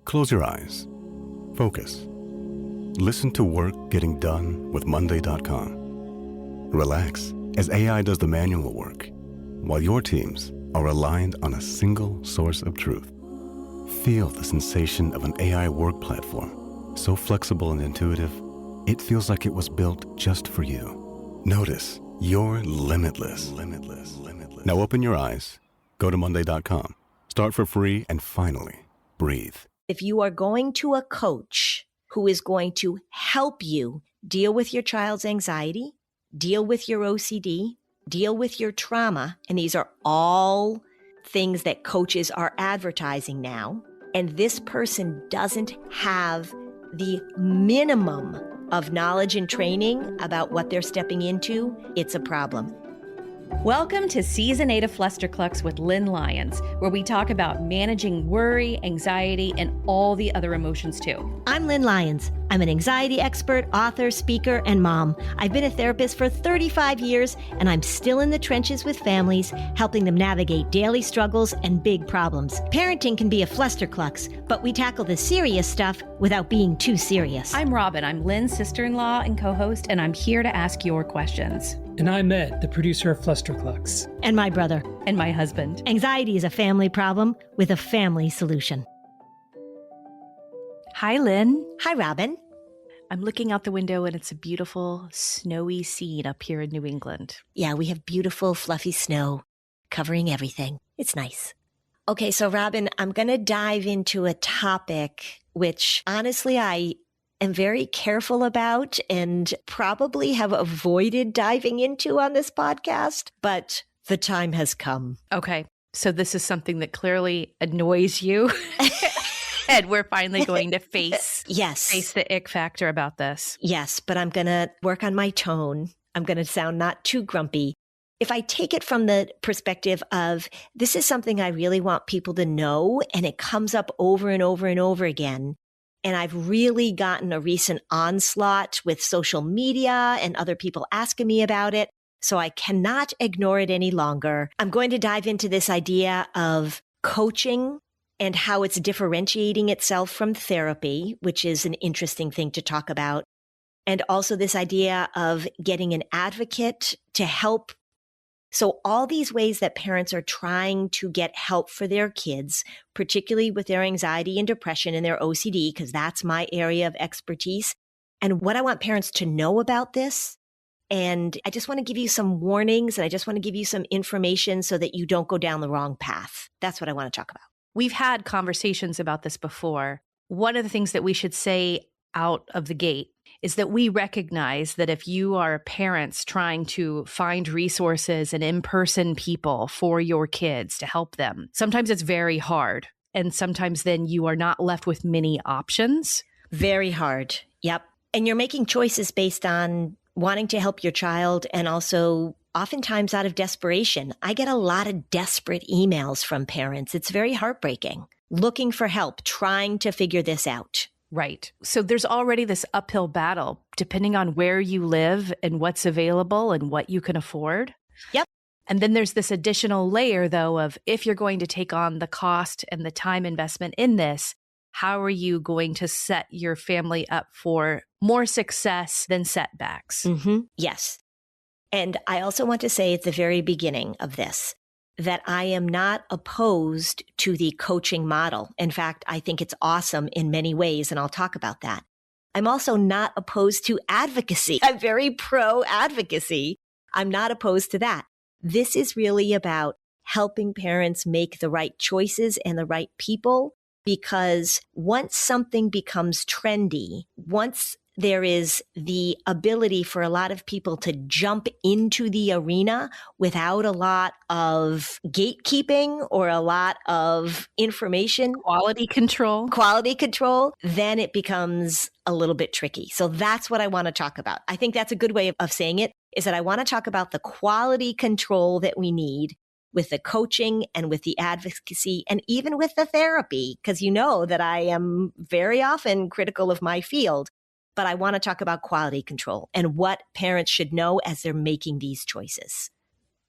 Close your eyes. Focus. Listen to work getting done with Monday.com. Relax as AI does the manual work, while your teams are aligned on a single source of truth. Feel the sensation of an AI work platform, so flexible and intuitive, it feels like it was built just for you. Notice you're limitless. Now open your eyes, go to Monday.com, start for free, and finally, breathe. If you are going to a coach who is going to help you deal with your child's anxiety, deal with your OCD, deal with your trauma, and these are all things that coaches are advertising now, and this person doesn't have the minimum of knowledge and training about what they're stepping into, it's a problem. Welcome to Season 8 of Flusterclux with Lynn Lyons, where we talk about managing worry, anxiety, and all the other emotions too. I'm Lynn Lyons. I'm an anxiety expert, author, speaker, and mom. I've been a therapist for 35 years, and I'm still in the trenches with families, helping them navigate daily struggles and big problems. Parenting can be a flusterclux, but we tackle the serious stuff without being too serious. I'm Robin. I'm Lynn's sister-in-law and co-host, and I'm here to ask your questions. And I'm Ed, the producer of Flusterclux. And my brother. And my husband. Anxiety is a family problem with a family solution. Hi, Lynn. Hi, Robin. I'm looking out the window and it's a beautiful snowy scene up here in New England. Yeah, we have beautiful fluffy snow covering everything. It's nice. Okay, so Robin, I'm going to dive into a topic which honestly I am very careful about and probably have avoided diving into on this podcast, but the time has come. Okay, so this is something that clearly annoys you. And we're finally going to face the ick factor about this. Yes, but I'm going to work on my tone. I'm going to sound not too grumpy. If I take it from the perspective of this is something I really want people to know, and it comes up over and over and over again, and I've really gotten a recent onslaught with social media and other people asking me about it, so I cannot ignore it any longer. I'm going to dive into this idea of coaching and how it's differentiating itself from therapy, which is an interesting thing to talk about. And also this idea of getting an advocate to help. So all these ways that parents are trying to get help for their kids, particularly with their anxiety and depression and their OCD, because that's my area of expertise. And what I want parents to know about this. And I just want to give you some warnings and I just want to give you some information so that you don't go down the wrong path. That's what I want to talk about. We've had conversations about this before. One of the things that we should say out of the gate is that we recognize that if you are parents trying to find resources and in-person people for your kids to help them, sometimes it's very hard. And sometimes then you are not left with many options. Very hard. Yep. And you're making choices based on wanting to help your child and also oftentimes out of desperation. I get a lot of desperate emails from parents. It's very heartbreaking, looking for help, trying to figure this out. Right. So there's already this uphill battle, depending on where you live and what's available and what you can afford. Yep. And then there's this additional layer, though, of if you're going to take on the cost and the time investment in this, how are you going to set your family up for more success than setbacks? Mm-hmm. Yes. And I also want to say at the very beginning of this that I am not opposed to the coaching model. In fact, I think it's awesome in many ways, and I'll talk about that. I'm also not opposed to advocacy. I'm very pro-advocacy. I'm not opposed to that. This is really about helping parents make the right choices and the right people, because once something becomes trendy, once there is the ability for a lot of people to jump into the arena without a lot of gatekeeping or a lot of information. Quality control, then it becomes a little bit tricky. So that's what I want to talk about. I think that's a good way of saying it, is that I want to talk about the quality control that we need with the coaching and with the advocacy and even with the therapy, because you know that I am very often critical of my field. But I want to talk about quality control and what parents should know as they're making these choices.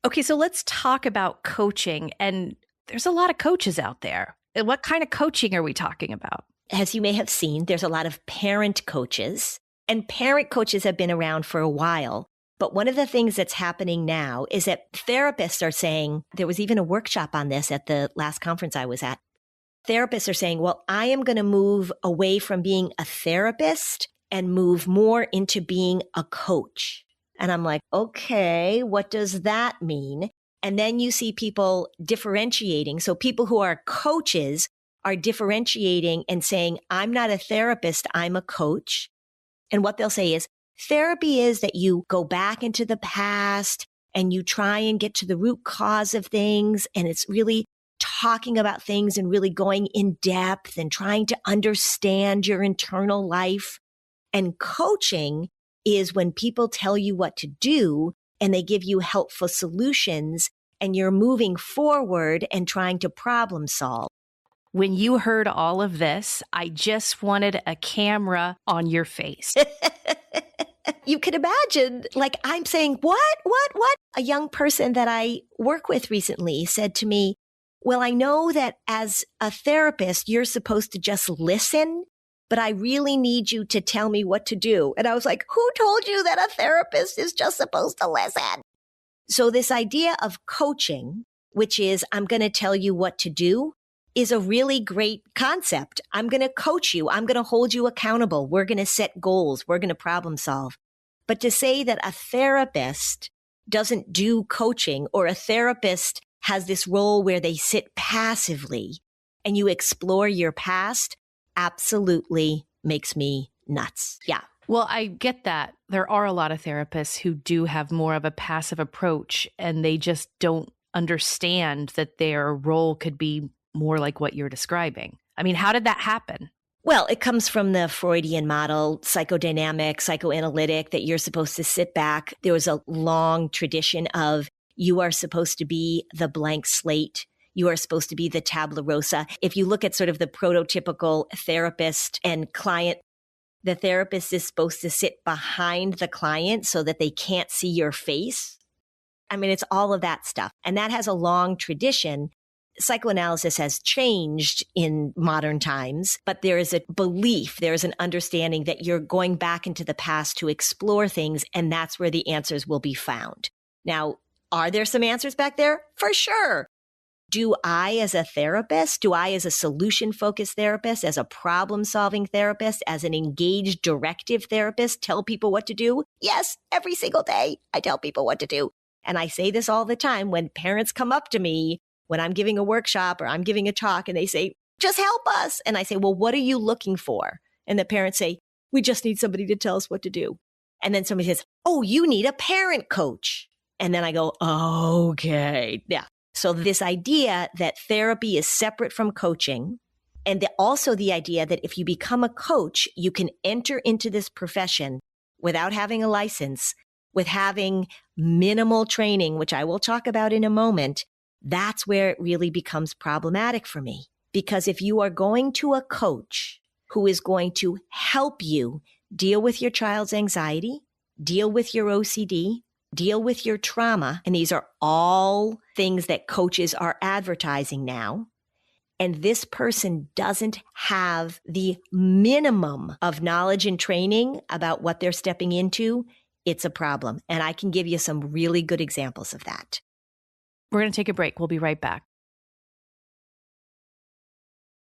Okay, so let's talk about coaching. And there's a lot of coaches out there. What kind of coaching are we talking about? As you may have seen, there's a lot of parent coaches, and parent coaches have been around for a while. But one of the things that's happening now is that therapists are saying, there was even a workshop on this at the last conference I was at. Therapists are saying, well, I am going to move away from being a therapist and move more into being a coach. And I'm like, okay, what does that mean? And then you see people differentiating. So people who are coaches are differentiating and saying, I'm not a therapist, I'm a coach. And what they'll say is, therapy is that you go back into the past and you try and get to the root cause of things. And it's really talking about things and really going in depth and trying to understand your internal life. And coaching is when people tell you what to do and they give you helpful solutions and you're moving forward and trying to problem solve. When you heard all of this, I just wanted a camera on your face. You can imagine, like I'm saying, what? A young person that I work with recently said to me, well, I know that as a therapist, you're supposed to just listen, but I really need you to tell me what to do. And I was like, who told you that a therapist is just supposed to listen? So this idea of coaching, which is I'm going to tell you what to do, is a really great concept. I'm going to coach you. I'm going to hold you accountable. We're going to set goals. We're going to problem solve. But to say that a therapist doesn't do coaching or a therapist has this role where they sit passively and you explore your past absolutely makes me nuts. Yeah. Well, I get that. There are a lot of therapists who do have more of a passive approach and they just don't understand that their role could be more like what you're describing. I mean, how did that happen? Well, it comes from the Freudian model, psychodynamic, psychoanalytic, that you're supposed to sit back. There was a long tradition of you are supposed to be the blank slate. You are supposed to be the tabula rasa. If you look at sort of the prototypical therapist and client, the therapist is supposed to sit behind the client so that they can't see your face. I mean, it's all of that stuff. And that has a long tradition. Psychoanalysis has changed in modern times, but there is a belief, there is an understanding that you're going back into the past to explore things, and that's where the answers will be found. Now, are there some answers back there? For sure. Do I, as a therapist, do I, as a solution-focused therapist, as a problem-solving therapist, as an engaged, directive therapist, tell people what to do? Yes, every single day I tell people what to do. And I say this all the time when parents come up to me when I'm giving a workshop or I'm giving a talk and they say, just help us. And I say, well, what are you looking for? And the parents say, we just need somebody to tell us what to do. And then somebody says, oh, you need a parent coach. And then I go, okay. Yeah. So this idea that therapy is separate from coaching, and also the idea that if you become a coach, you can enter into this profession without having a license, with having minimal training, which I will talk about in a moment. That's where it really becomes problematic for me. Because if you are going to a coach who is going to help you deal with your child's anxiety, deal with your OCD, deal with your trauma, and these are all things that coaches are advertising now, and this person doesn't have the minimum of knowledge and training about what they're stepping into, it's a problem. And I can give you some really good examples of that. We're going to take a break. We'll be right back.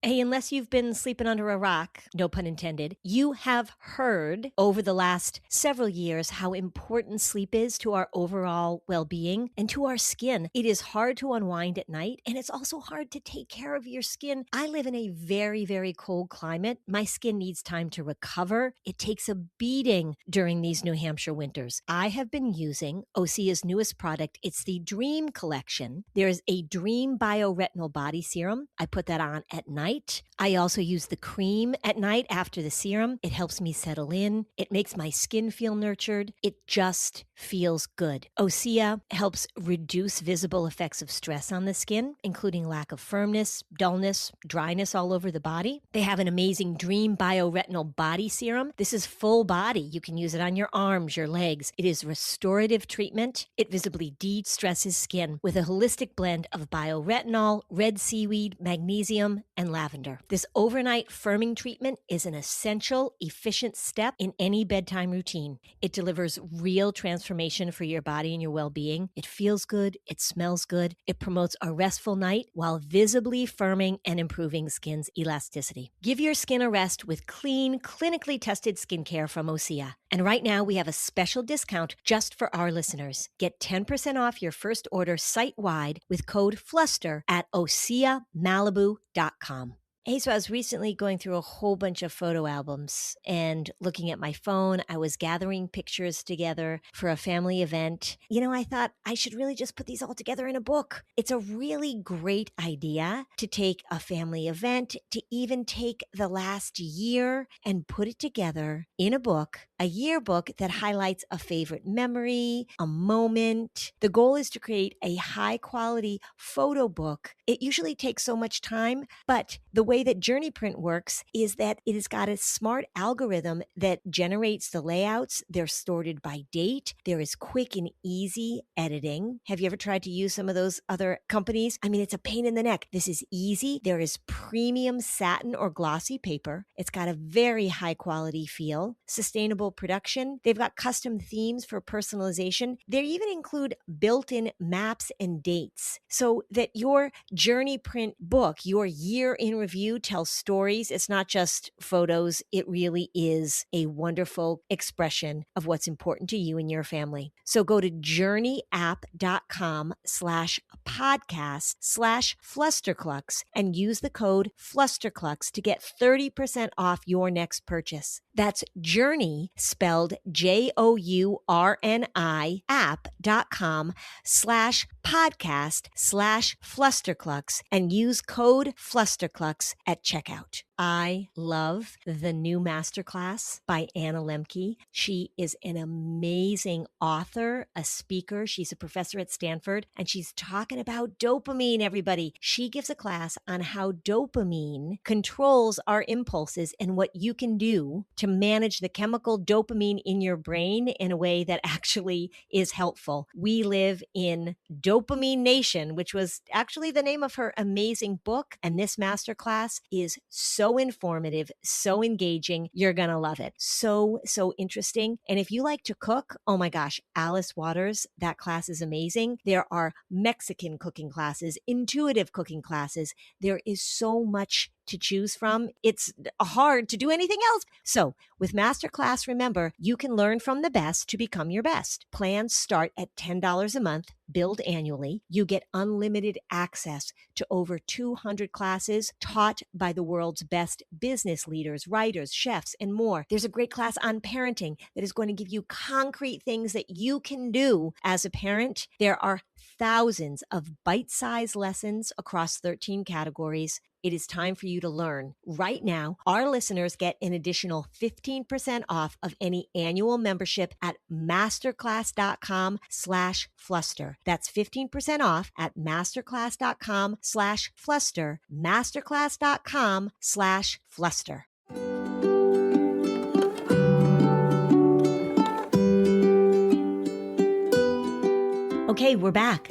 Hey, unless you've been sleeping under a rock, no pun intended, you have heard over the last several years how important sleep is to our overall well-being and to our skin. It is hard to unwind at night, and it's also hard to take care of your skin. I live in a very, very cold climate. My skin needs time to recover. It takes a beating during these New Hampshire winters. I have been using Osea's newest product. It's the Dream Collection. There's a Dream Bioretinol Body Serum. I put that on at night. I also use the cream at night after the serum. It helps me settle in. It makes my skin feel nurtured. It just feels good. Osea helps reduce visible effects of stress on the skin, including lack of firmness, dullness, dryness all over the body. They have an amazing Dream Bioretinol Body Serum. This is full body. You can use it on your arms, your legs. It is restorative treatment. It visibly de-stresses skin with a holistic blend of bioretinol, red seaweed, magnesium, and lavender. This overnight firming treatment is an essential, efficient step in any bedtime routine. It delivers real transformation for your body and your well-being. It feels good. It smells good. It promotes a restful night while visibly firming and improving skin's elasticity. Give your skin a rest with clean, clinically tested skincare from Osea. And right now, we have a special discount just for our listeners. Get 10% off your first order site-wide with code FLUSTER at OseaMalibu.com. Hey, so I was recently going through a whole bunch of photo albums and looking at my phone. I was gathering pictures together for a family event. I thought I should really just put these all together in a book. It's a really great idea to take a family event, to even take the last year and put it together in a book, a yearbook that highlights a favorite memory, a moment. The goal is to create a high quality photo book. It usually takes so much time, but the way that Journey Print works is that it has got a smart algorithm that generates the layouts. They're sorted by date. There is quick and easy editing. Have you ever tried to use some of those other companies? I mean, it's a pain in the neck. This is easy. There is premium satin or glossy paper. It's got a very high quality feel, sustainable production. They've got custom themes for personalization. They even include built-in maps and dates so that your Journey Print book, your year in review, tells stories. It's not just photos. It really is a wonderful expression of what's important to you and your family. So go to journeyapp.com/podcast/Flusterclux and use the code Flusterclux to get 30% off your next purchase. That's Journey, spelled JOURNI, app.com/podcast/Flusterclux and use code Flusterclux at checkout. I love the new masterclass by Anna Lemke. She is an amazing author, a speaker. She's a professor at Stanford, and she's talking about dopamine, everybody. She gives a class on how dopamine controls our impulses and what you can do to manage the chemical dopamine in your brain in a way that actually is helpful. We live in Dopamine Nation, which was actually the name of her amazing book. And this masterclass is so informative, so engaging. You're going to love it. So interesting. And if you like to cook, oh my gosh, Alice Waters, that class is amazing. There are Mexican cooking classes, intuitive cooking classes. There is so much to choose from. It's hard to do anything else. So with Masterclass, remember, you can learn from the best to become your best. Plans start at $10 a month, billed annually. You get unlimited access to over 200 classes taught by the world's best business leaders, writers, chefs, and more. There's a great class on parenting that is going to give you concrete things that you can do as a parent. There are thousands of bite-sized lessons across 13 categories. It is time for you to learn. Right now, our listeners get an additional 15% off of any annual membership at masterclass.com/fluster. That's 15% off at masterclass.com/fluster, masterclass.com/fluster. Okay, we're back.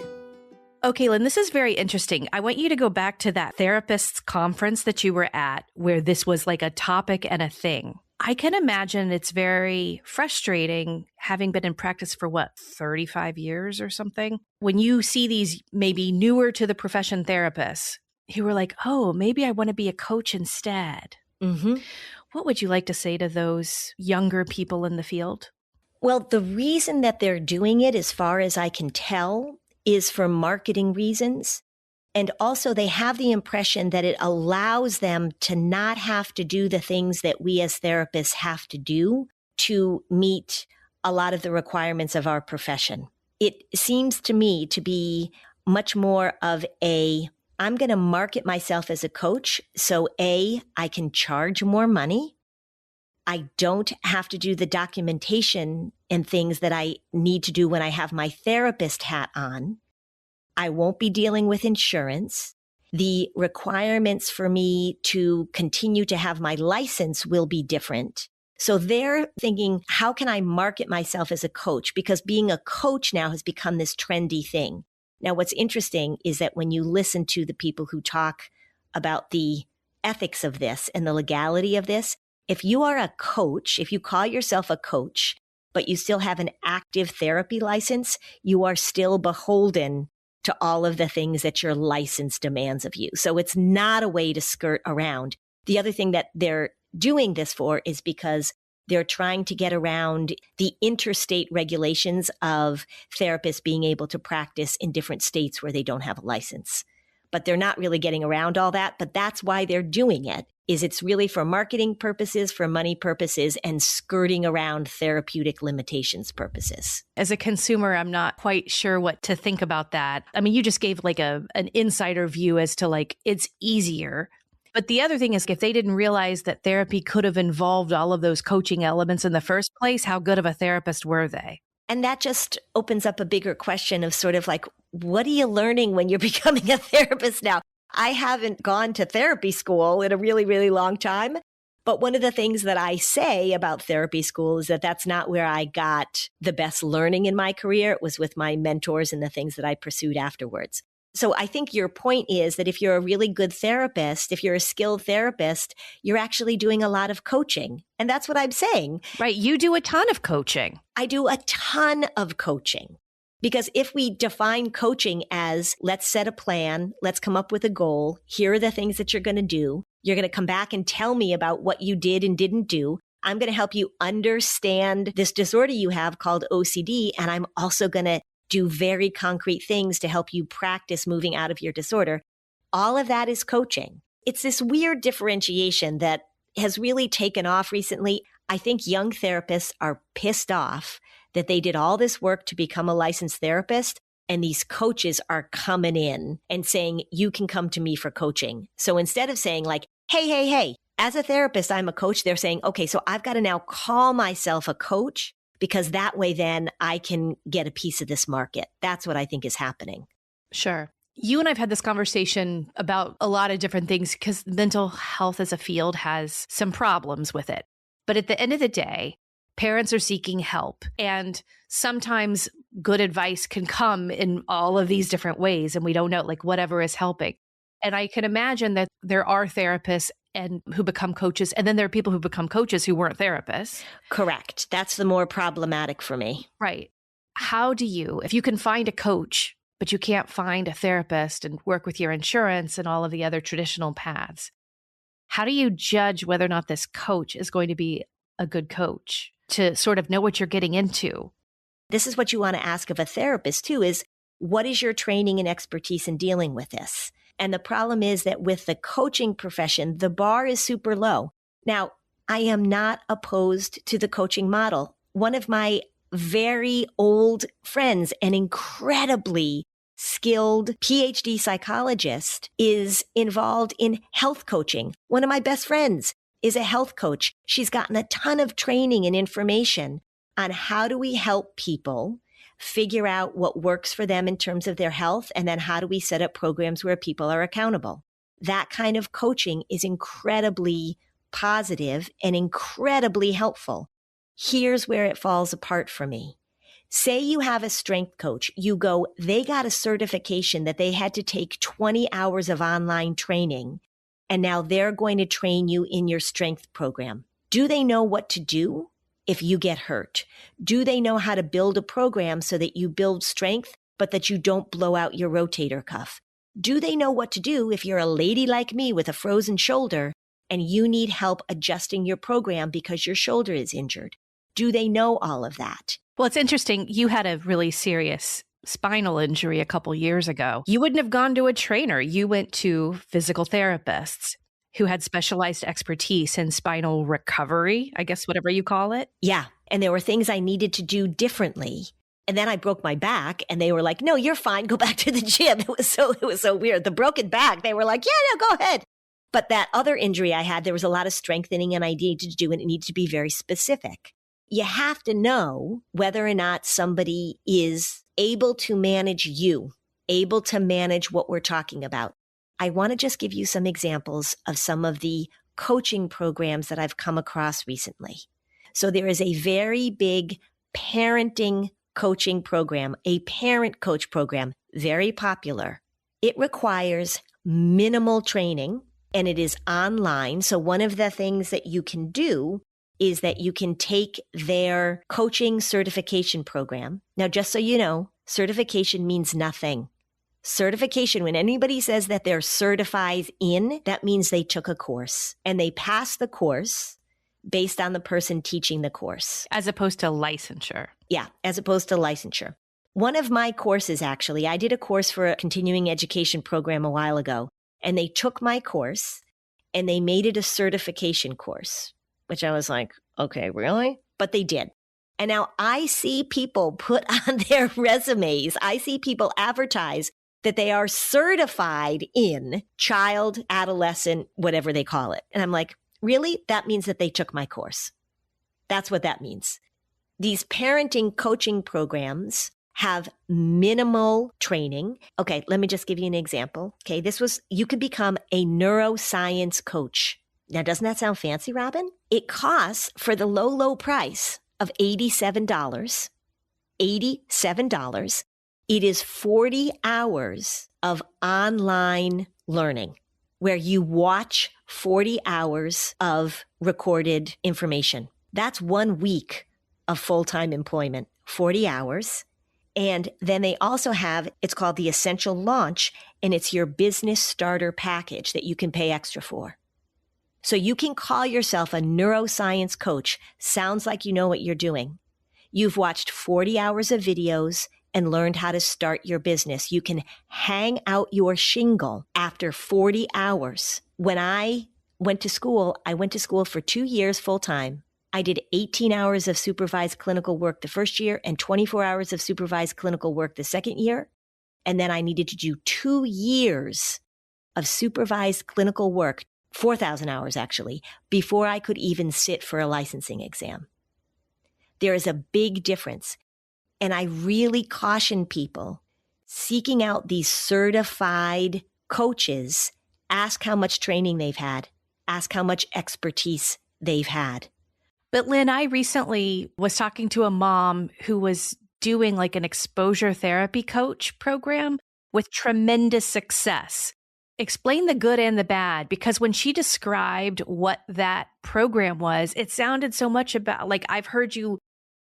Okay, Lynn, this is very interesting. I want you to go back to that therapist's conference that you were at where this was like a topic and a thing. I can imagine it's very frustrating having been in practice for 35 years or something. When you see these maybe newer to the profession therapists who were like, oh, maybe I want to be a coach instead. Mm-hmm. What would you like to say to those younger people in the field? Well, the reason that they're doing it, as far as I can tell, is for marketing reasons. And also they have the impression that it allows them to not have to do the things that we as therapists have to do to meet a lot of the requirements of our profession. It seems to me to be much more of I'm going to market myself as a coach. So I can charge more money. I don't have to do the documentation and things that I need to do when I have my therapist hat on. I won't be dealing with insurance. The requirements for me to continue to have my license will be different. So they're thinking, how can I market myself as a coach? Because being a coach now has become this trendy thing. Now, what's interesting is that when you listen to the people who talk about the ethics of this and the legality of this. If you are a coach, if you call yourself a coach, but you still have an active therapy license, you are still beholden to all of the things that your license demands of you. So it's not a way to skirt around. The other thing that they're doing this for is because they're trying to get around the interstate regulations of therapists being able to practice in different states where they don't have a license. But they're not really getting around all that. But that's why they're doing it, is it's really for marketing purposes, for money purposes, and skirting around therapeutic limitations purposes. As a consumer, I'm not quite sure what to think about that. I mean, you just gave like an insider view as to like, it's easier. But the other thing is, if they didn't realize that therapy could have involved all of those coaching elements in the first place, how good of a therapist were they? And that just opens up a bigger question of sort of like, what are you learning when you're becoming a therapist now? I haven't gone to therapy school in a really, really long time. But one of the things that I say about therapy school is that that's not where I got the best learning in my career. It was with my mentors and the things that I pursued afterwards. So I think your point is that if you're a really good therapist, if you're a skilled therapist, you're actually doing a lot of coaching. And that's what I'm saying. Right. You do a ton of coaching. I do a ton of coaching. Because if we define coaching as let's set a plan, let's come up with a goal, here are the things that you're going to do. You're going to come back and tell me about what you did and didn't do. I'm going to help you understand this disorder you have called OCD. And I'm also going to do very concrete things to help you practice moving out of your disorder. All of that is coaching. It's this weird differentiation that has really taken off recently. I think young therapists are pissed off that they did all this work to become a licensed therapist, and these coaches are coming in and saying, you can come to me for coaching. So instead of saying like, hey, as a therapist, I'm a coach, they're saying, okay, so I've got to now call myself a coach, because that way then I can get a piece of this market. That's what I think is happening. Sure. You and I've had this conversation about a lot of different things because mental health as a field has some problems with it. But at the end of the day, parents are seeking help. And sometimes good advice can come in all of these different ways. And we don't know, like whatever is helping. And I can imagine that there are therapists and who become coaches. And then there are people who become coaches who weren't therapists. Correct. That's the more problematic for me. Right. How do you, if you can find a coach, but you can't find a therapist and work with your insurance and all of the other traditional paths, how do you judge whether or not this coach is going to be a good coach to sort of know what you're getting into? This is what you want to ask of a therapist too, is what is your training and expertise in dealing with this? And the problem is that with the coaching profession, the bar is super low. Now, I am not opposed to the coaching model. One of my very old friends, an incredibly skilled PhD psychologist, is involved in health coaching. One of my best friends is a health coach. She's gotten a ton of training and information on how do we help people figure out what works for them in terms of their health, and then how do we set up programs where people are accountable. That kind of coaching is incredibly positive and incredibly helpful. Here's where it falls apart for me. Say you have a strength coach. You go, they got a certification that they had to take 20 hours of online training, and now they're going to train you in your strength program. Do they know what to do if you get hurt? Do they know how to build a program so that you build strength, but that you don't blow out your rotator cuff? Do they know what to do if you're a lady like me with a frozen shoulder and you need help adjusting your program because your shoulder is injured? Do they know all of that? Well, it's interesting. You had a really serious spinal injury a couple years ago. You wouldn't have gone to a trainer. You went to physical therapists who had specialized expertise in spinal recovery, I guess, whatever you call it. Yeah. And there were things I needed to do differently. And then I broke my back and they were like, no, you're fine. Go back to the gym. It was so weird. The broken back, they were like, yeah, no, go ahead. But that other injury I had, there was a lot of strengthening and I needed to do, and it needed to be very specific. You have to know whether or not somebody is able to manage you, able to manage what we're talking about. I want to just give you some examples of some of the coaching programs that I've come across recently. So there is a very big parenting coaching program, a parent coach program, very popular. It requires minimal training. and it is online. So one of the things that you can do is that you can take their coaching certification program. Now, just so you know, certification means nothing. Certification, when anybody says that they're certified in, that means they took a course and they passed the course based on the person teaching the course. As opposed to licensure. Yeah, as opposed to licensure. One of my courses, actually, I did a course for a continuing education program a while ago, and they took my course and they made it a certification course, which I was like, okay, really? But they did. And now I see people put on their resumes, I see people advertise that they are certified in child, adolescent, whatever they call it. And I'm like, really? That means that they took my course. That's what that means. These parenting coaching programs have minimal training. Okay, let me just give you an example. Okay, you could become a neuroscience coach. Now, doesn't that sound fancy, Robin? It costs, for the low, low price of $87, it is 40 hours of online learning where you watch 40 hours of recorded information. That's 1 week of full-time employment, 40 hours. And then they also have, it's called the Essential Launch, and it's your business starter package that you can pay extra for. So you can call yourself a neuroscience coach. Sounds like you know what you're doing. You've watched 40 hours of videos and learned how to start your business. You can hang out your shingle after 40 hours. When I went to school for 2 years full time. I did 18 hours of supervised clinical work the first year and 24 hours of supervised clinical work the second year. And then I needed to do 2 years of supervised clinical work, 4,000 hours actually, before I could even sit for a licensing exam. There is a big difference. And I really caution people seeking out these certified coaches. Ask how much training they've had. Ask how much expertise they've had. But Lynn, I recently was talking to a mom who was doing like an exposure therapy coach program with tremendous success. Explain the good and the bad, because when she described what that program was, it sounded so much about like I've heard you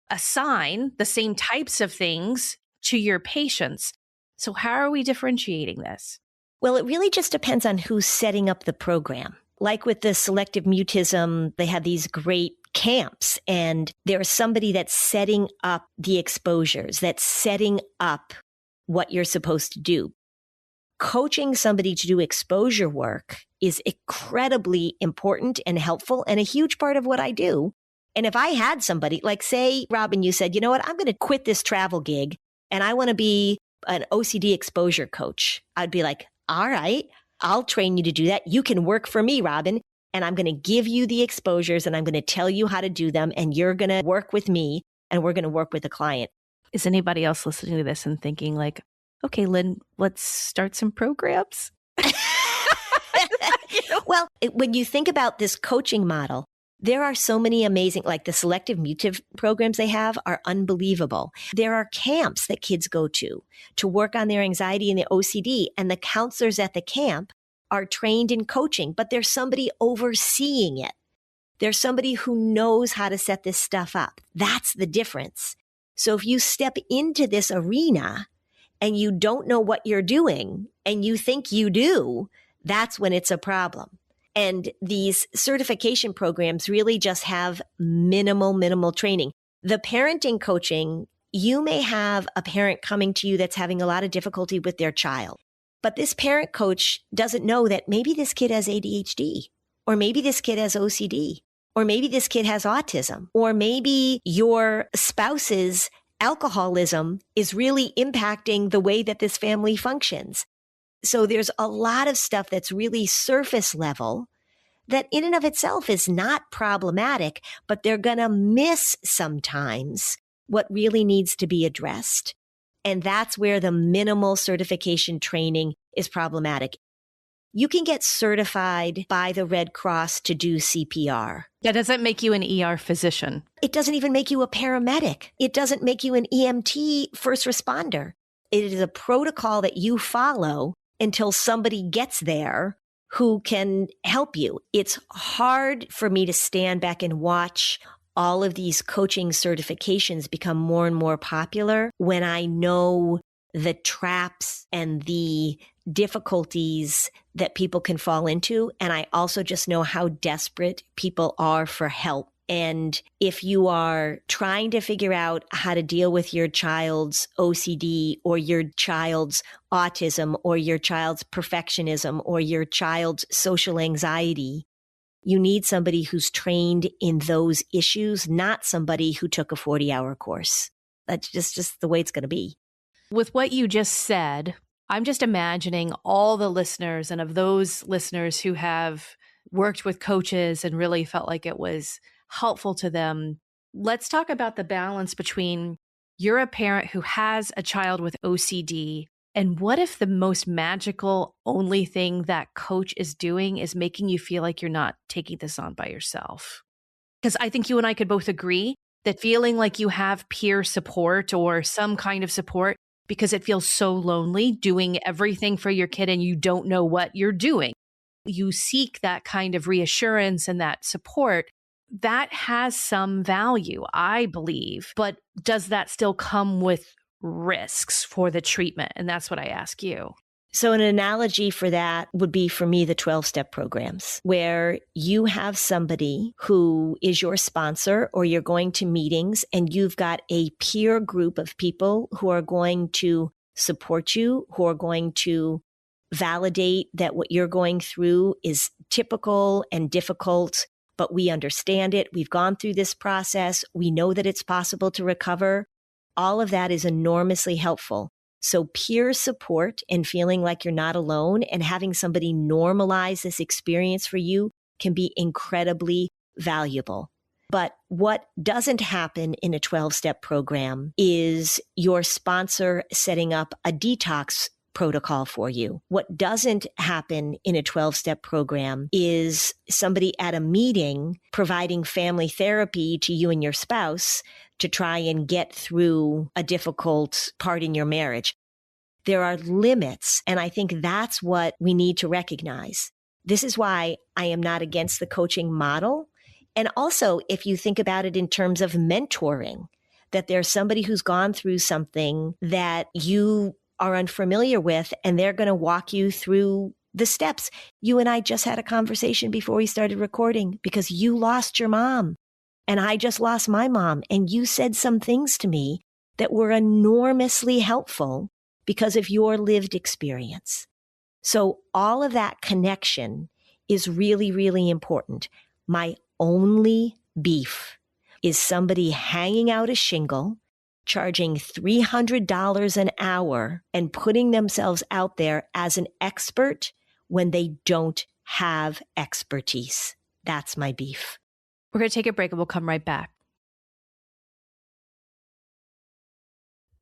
assign the same types of things to your patients. So how are we differentiating this? Well, it really just depends on who's setting up the program. Like with the selective mutism, they have these great camps, and there's somebody that's setting up the exposures, that's setting up what you're supposed to do. Coaching somebody to do exposure work is incredibly important and helpful and a huge part of what I do. And if I had somebody, like say, Robin, you said, you know what, I'm going to quit this travel gig and I want to be an OCD exposure coach. I'd be like, all right, I'll train you to do that. You can work for me, Robin, and I'm going to give you the exposures and I'm going to tell you how to do them. And you're going to work with me and we're going to work with the client. Is anybody else listening to this and thinking like, okay, Lynn, let's start some programs? Well, when you think about this coaching model, there are so many amazing, like the selective mutive programs they have are unbelievable. There are camps that kids go to work on their anxiety and the OCD, and the counselors at the camp are trained in coaching, but there's somebody overseeing it. There's somebody who knows how to set this stuff up. That's the difference. So if you step into this arena and you don't know what you're doing and you think you do, that's when it's a problem. And these certification programs really just have minimal training. The parenting coaching, you may have a parent coming to you that's having a lot of difficulty with their child. But this parent coach doesn't know that maybe this kid has ADHD, or maybe this kid has OCD, or maybe this kid has autism, or maybe your spouse's alcoholism is really impacting the way that this family functions. So there's a lot of stuff that's really surface level that in and of itself is not problematic, but they're going to miss sometimes what really needs to be addressed. And that's where the minimal certification training is problematic. You can get certified by the Red Cross to do CPR. That doesn't make you an ER physician. It doesn't even make you a paramedic. It doesn't make you an EMT first responder. It is a protocol that you follow until somebody gets there who can help you. It's hard for me to stand back and watch all of these coaching certifications become more and more popular when I know the traps and the difficulties that people can fall into. And I also just know how desperate people are for help. And if you are trying to figure out how to deal with your child's OCD or your child's autism or your child's perfectionism or your child's social anxiety, you need somebody who's trained in those issues, not somebody who took a 40-hour course. That's just the way it's going to be. With what you just said, I'm just imagining all the listeners, and of those listeners who have worked with coaches and really felt like it was helpful to them. Let's talk about the balance between you're a parent who has a child with OCD, and what if the most magical only thing that coach is doing is making you feel like you're not taking this on by yourself? Because I think you and I could both agree that feeling like you have peer support or some kind of support because it feels so lonely doing everything for your kid and you don't know what you're doing. You seek that kind of reassurance and that support. That has some value, I believe. But does that still come with risks for the treatment? And that's what I ask you. So an analogy for that would be, for me, the 12-step programs, where you have somebody who is your sponsor or you're going to meetings and you've got a peer group of people who are going to support you, who are going to validate that what you're going through is typical and difficult, but we understand it. We've gone through this process. We know that it's possible to recover. All of that is enormously helpful. So peer support and feeling like you're not alone and having somebody normalize this experience for you can be incredibly valuable. But what doesn't happen in a 12-step program is your sponsor setting up a detox protocol for you. What doesn't happen in a 12-step program is somebody at a meeting providing family therapy to you and your spouse to try and get through a difficult part in your marriage. There are limits, and I think that's what we need to recognize. This is why I am not against the coaching model. And also, if you think about it in terms of mentoring, that there's somebody who's gone through something that you are unfamiliar with, and they're going to walk you through the steps. You and I just had a conversation before we started recording because you lost your mom and I just lost my mom. And you said some things to me that were enormously helpful because of your lived experience. So all of that connection is really, really important. My only beef is somebody hanging out a shingle, charging $300 an hour and putting themselves out there as an expert when they don't have expertise. That's my beef. We're going to take a break and we'll come right back.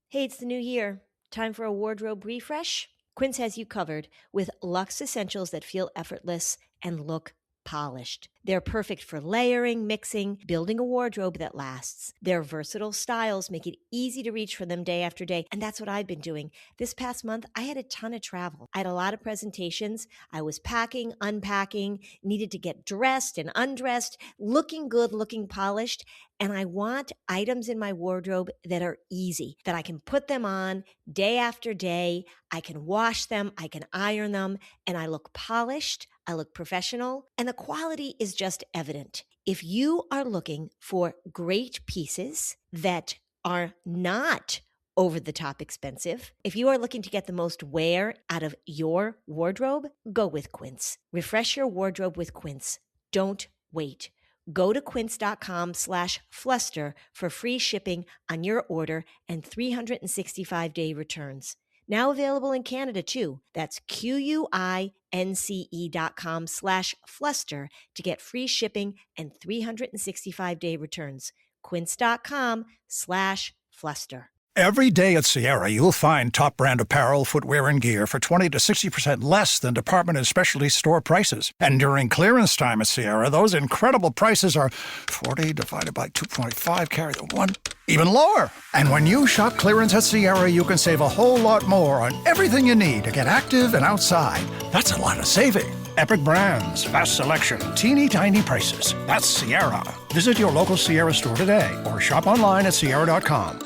Hey, it's the new year. Time for a wardrobe refresh? Quince has you covered with luxe essentials that feel effortless and look polished. They're perfect for layering, mixing, building a wardrobe that lasts. Their versatile styles make it easy to reach for them day after day. And that's what I've been doing. This past month, I had a ton of travel. I had a lot of presentations. I was packing, unpacking, needed to get dressed and undressed, looking good, looking polished. And I want items in my wardrobe that are easy, that I can put them on day after day. I can wash them, I can iron them, and I look polished, I look professional, and the quality is just evident. If you are looking for great pieces that are not over the top expensive, if you are looking to get the most wear out of your wardrobe, go with Quince. Refresh your wardrobe with Quince. Don't wait. Go to quince.com/fluster for free shipping on your order and 365-day returns. Now available in Canada too. That's QUINCE.com/fluster to get free shipping and 365-day returns. Quince.com/fluster. Every day at Sierra, you'll find top brand apparel, footwear, and gear for 20 to 60% less than department and specialty store prices. And during clearance time at Sierra, those incredible prices are 40 divided by 2.5, carry the 1, even lower. And when you shop clearance at Sierra, you can save a whole lot more on everything you need to get active and outside. That's a lot of saving. Epic brands, vast selection, teeny tiny prices. That's Sierra. Visit your local Sierra store today or shop online at Sierra.com.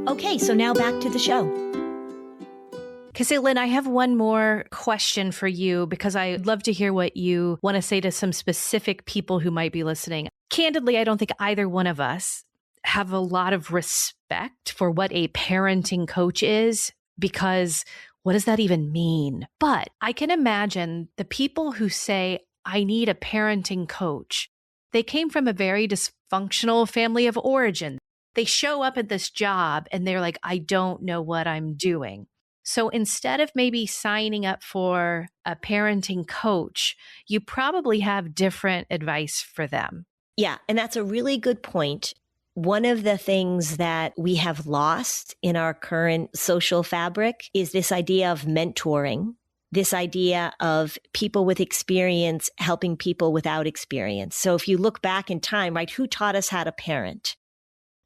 Okay, so now back to the show. Okay, Lynn, I have one more question for you because I'd love to hear what you want to say to some specific people who might be listening. Candidly, I don't think either one of us have a lot of respect for what a parenting coach is, because what does that even mean? But I can imagine the people who say, I need a parenting coach. They came from a very dysfunctional family of origin. They show up at this job and they're like, I don't know what I'm doing. So instead of maybe signing up for a parenting coach, you probably have different advice for them. Yeah, and that's a really good point. One of the things that we have lost in our current social fabric is this idea of mentoring, this idea of people with experience helping people without experience. So if you look back in time, right, who taught us how to parent?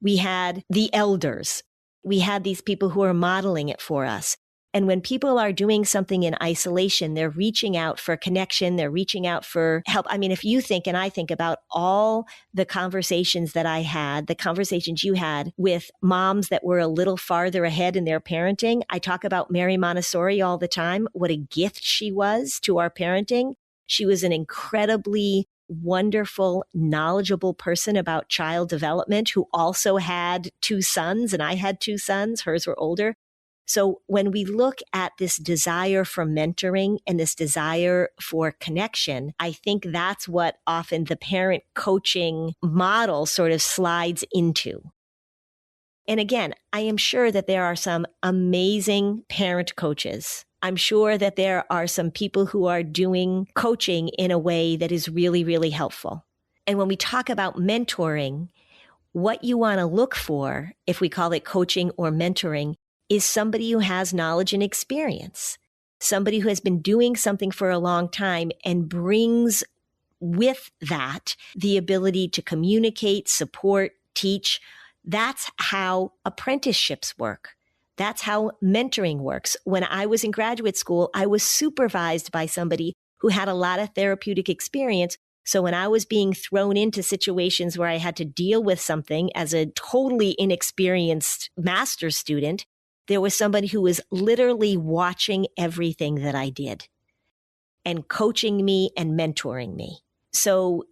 We had the elders. We had these people who are modeling it for us. And when people are doing something in isolation, they're reaching out for connection. They're reaching out for help. I mean, if you think, and I think about all the conversations that I had, the conversations you had with moms that were a little farther ahead in their parenting. I talk about Mary Montessori all the time, what a gift she was to our parenting. She was an incredibly wonderful, knowledgeable person about child development who also had two sons, and I had two sons. Hers were older. So when we look at this desire for mentoring and this desire for connection, I think that's what often the parent coaching model sort of slides into. And again, I am sure that there are some amazing parent coaches. I'm sure that there are some people who are doing coaching in a way that is really, really helpful. And when we talk about mentoring, what you want to look for, if we call it coaching or mentoring, is somebody who has knowledge and experience, somebody who has been doing something for a long time and brings with that the ability to communicate, support, teach. That's how apprenticeships work. That's how mentoring works. When I was in graduate school, I was supervised by somebody who had a lot of therapeutic experience. So when I was being thrown into situations where I had to deal with something as a totally inexperienced master's student, there was somebody who was literally watching everything that I did and coaching me and mentoring me. So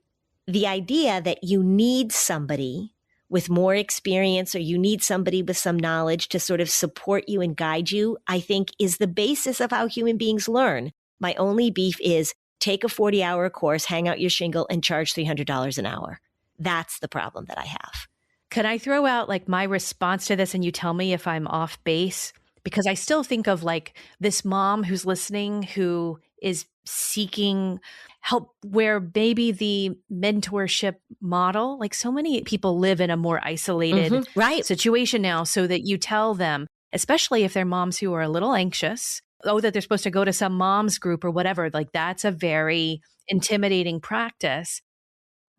the idea that you need somebody with more experience or you need somebody with some knowledge to sort of support you and guide you, I think is the basis of how human beings learn. My only beef is take a 40-hour course, hang out your shingle, and charge $300 an hour. That's the problem that I have. Could I throw out like my response to this and you tell me if I'm off base? Because I still think of like this mom who's listening who is seeking help where maybe the mentorship model, like so many people live in a more isolated situation now, so that you tell them, especially if they're moms who are a little anxious, that they're supposed to go to some mom's group or whatever, like that's a very intimidating practice.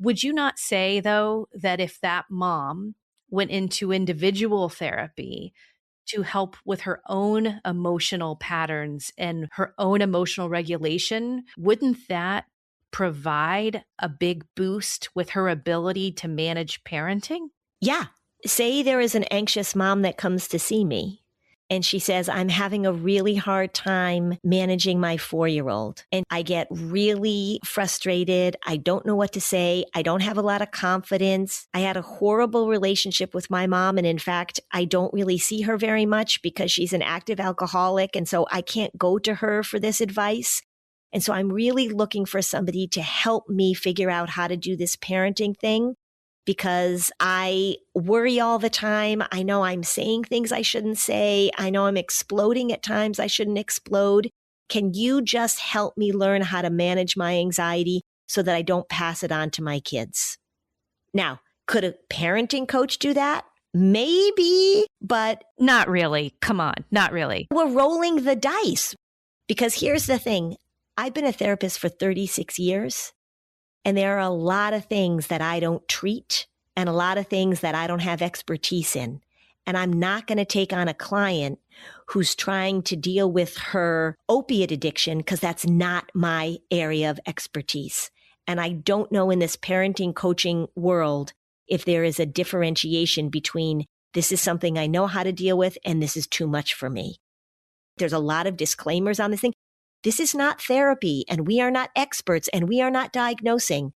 Would you not say, though, that if that mom went into individual therapy to help with her own emotional patterns and her own emotional regulation, wouldn't that provide a big boost with her ability to manage parenting? Yeah. Say there is an anxious mom that comes to see me. And she says, I'm having a really hard time managing my 4-year-old. And I get really frustrated. I don't know what to say. I don't have a lot of confidence. I had a horrible relationship with my mom. And in fact, I don't really see her very much because she's an active alcoholic. And so I can't go to her for this advice. And so I'm really looking for somebody to help me figure out how to do this parenting thing, because I worry all the time. I know I'm saying things I shouldn't say. I know I'm exploding at times I shouldn't explode. Can you just help me learn how to manage my anxiety so that I don't pass it on to my kids? Now, could a parenting coach do that? Maybe, but not really. Come on, not really. We're rolling the dice, because here's the thing. I've been a therapist for 36 years. And there are a lot of things that I don't treat and a lot of things that I don't have expertise in. And I'm not going to take on a client who's trying to deal with her opiate addiction because that's not my area of expertise. And I don't know in this parenting coaching world if there is a differentiation between this is something I know how to deal with and this is too much for me. There's a lot of disclaimers on this thing. This is not therapy and we are not experts and we are not diagnosing.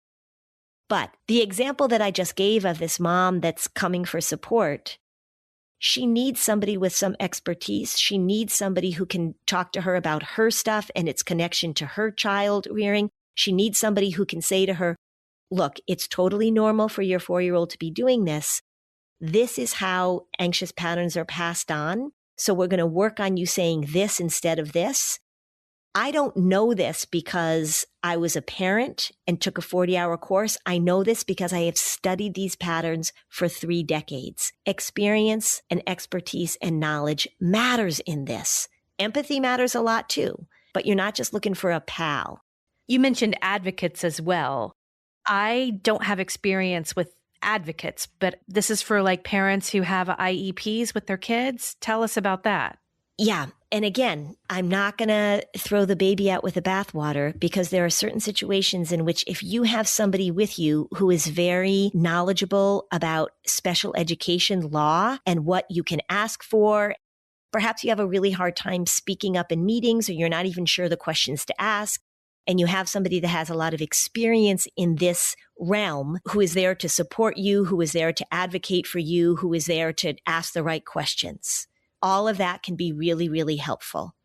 But the example that I just gave of this mom that's coming for support, she needs somebody with some expertise. She needs somebody who can talk to her about her stuff and its connection to her child rearing. She needs somebody who can say to her, look, it's totally normal for your 4-year-old to be doing this. This is how anxious patterns are passed on. So we're going to work on you saying this instead of this. I don't know this because I was a parent and took a 40-hour course. I know this because I have studied these patterns for 3 decades. Experience and expertise and knowledge matters in this. Empathy matters a lot too, but you're not just looking for a pal. You mentioned advocates as well. I don't have experience with advocates, but this is for like parents who have IEPs with their kids. Tell us about that. Yeah. And again, I'm not going to throw the baby out with the bathwater because there are certain situations in which if you have somebody with you who is very knowledgeable about special education law and what you can ask for, perhaps you have a really hard time speaking up in meetings or you're not even sure the questions to ask, and you have somebody that has a lot of experience in this realm who is there to support you, who is there to advocate for you, who is there to ask the right questions. All of that can be really, really helpful.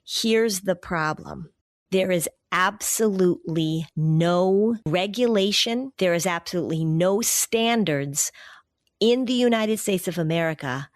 Here's the problem. There is absolutely no regulation. There is absolutely no standards in the United States of America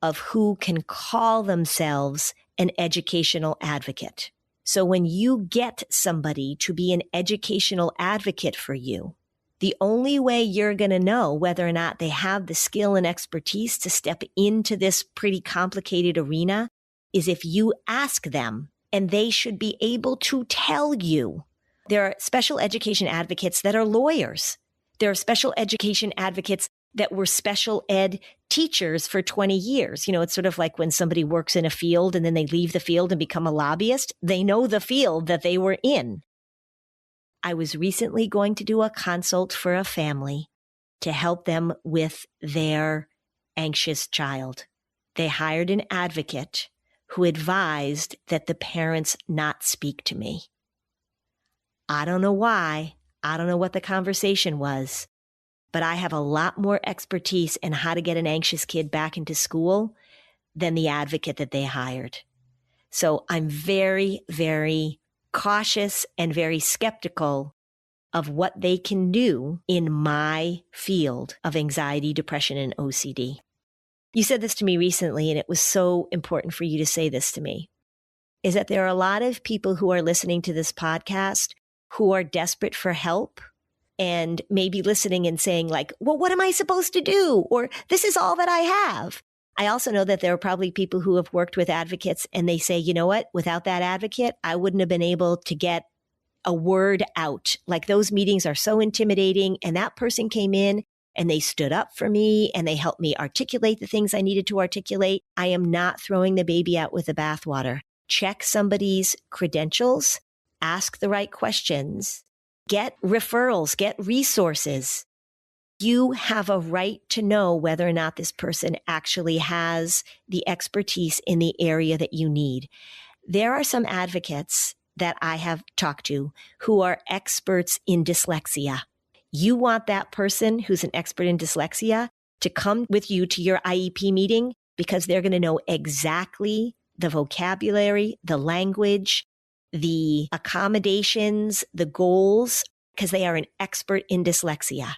of who can call themselves an educational advocate. So when you get somebody to be an educational advocate for you, the only way you're going to know whether or not they have the skill and expertise to step into this pretty complicated arena is if you ask them, and they should be able to tell you. There are special education advocates that are lawyers. There are special education advocates that were special ed teachers for 20 years. You know, it's sort of like when somebody works in a field and then they leave the field and become a lobbyist. They know the field that they were in. I was recently going to do a consult for a family to help them with their anxious child. They hired an advocate who advised that the parents not speak to me. I don't know why. I don't know what the conversation was, but I have a lot more expertise in how to get an anxious kid back into school than the advocate that they hired. So I'm very, very cautious and very skeptical of what they can do in my field of anxiety, depression, and OCD. You said this to me recently, and it was so important for you to say this to me, is that there are a lot of people who are listening to this podcast who are desperate for help and maybe listening and saying like, well, what am I supposed to do? Or this is all that I have. I also know that there are probably people who have worked with advocates and they say, you know what, without that advocate, I wouldn't have been able to get a word out. Like those meetings are so intimidating. And that person came in and they stood up for me and they helped me articulate the things I needed to articulate. I am not throwing the baby out with the bathwater. Check somebody's credentials, ask the right questions, get referrals, get resources. You have a right to know whether or not this person actually has the expertise in the area that you need. There are some advocates that I have talked to who are experts in dyslexia. You want that person who's an expert in dyslexia to come with you to your IEP meeting because they're going to know exactly the vocabulary, the language, the accommodations, the goals, because they are an expert in dyslexia.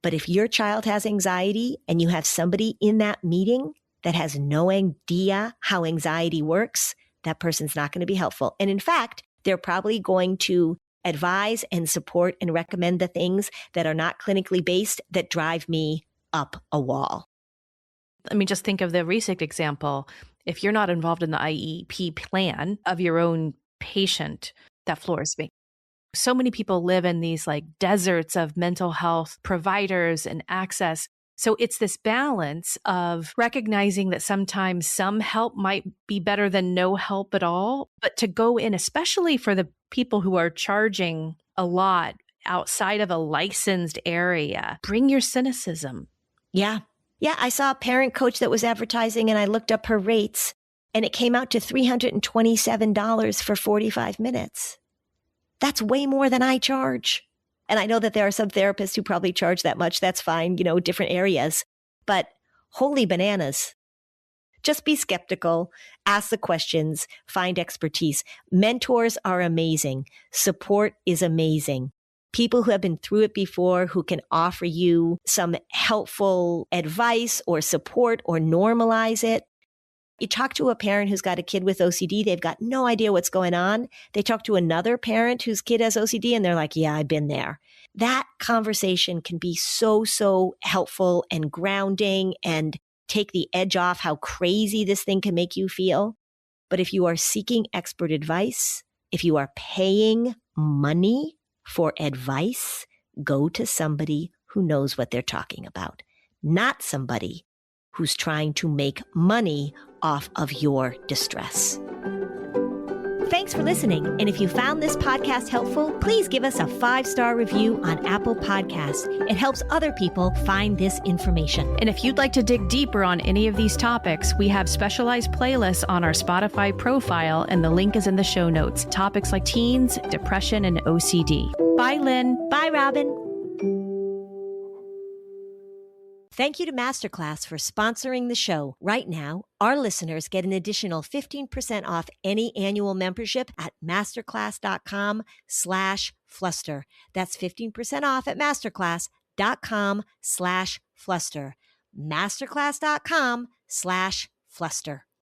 But if your child has anxiety and you have somebody in that meeting that has no idea how anxiety works, that person's not going to be helpful. And in fact, they're probably going to advise and support and recommend the things that are not clinically based that drive me up a wall. I mean, just think of the recent example. If you're not involved in the IEP plan of your own patient, that floors me. So many people live in these like deserts of mental health providers and access. So it's this balance of recognizing that sometimes some help might be better than no help at all, but to go in, especially for the people who are charging a lot outside of a licensed area, bring your cynicism. Yeah. Yeah. I saw a parent coach that was advertising and I looked up her rates and it came out to $327 for 45 minutes. That's way more than I charge. And I know that there are some therapists who probably charge that much. That's fine, different areas. But holy bananas. Just be skeptical, ask the questions, find expertise. Mentors are amazing. Support is amazing. People who have been through it before, who can offer you some helpful advice or support or normalize it. You talk to a parent who's got a kid with OCD, they've got no idea what's going on. They talk to another parent whose kid has OCD and they're like, yeah, I've been there. That conversation can be so helpful and grounding and take the edge off how crazy this thing can make you feel. But if you are seeking expert advice, if you are paying money for advice, go to somebody who knows what they're talking about, not somebody who's trying to make money off of your distress. Thanks for listening. And if you found this podcast helpful, please give us a 5-star review on Apple Podcasts. It helps other people find this information. And if you'd like to dig deeper on any of these topics, we have specialized playlists on our Spotify profile, and the link is in the show notes. Topics like teens, depression, and OCD. Bye, Lynn. Bye, Robin. Thank you to Masterclass for sponsoring the show. Right now, our listeners get an additional 15% off any annual membership at masterclass.com/fluster. That's 15% off at masterclass.com/fluster. Masterclass.com/fluster.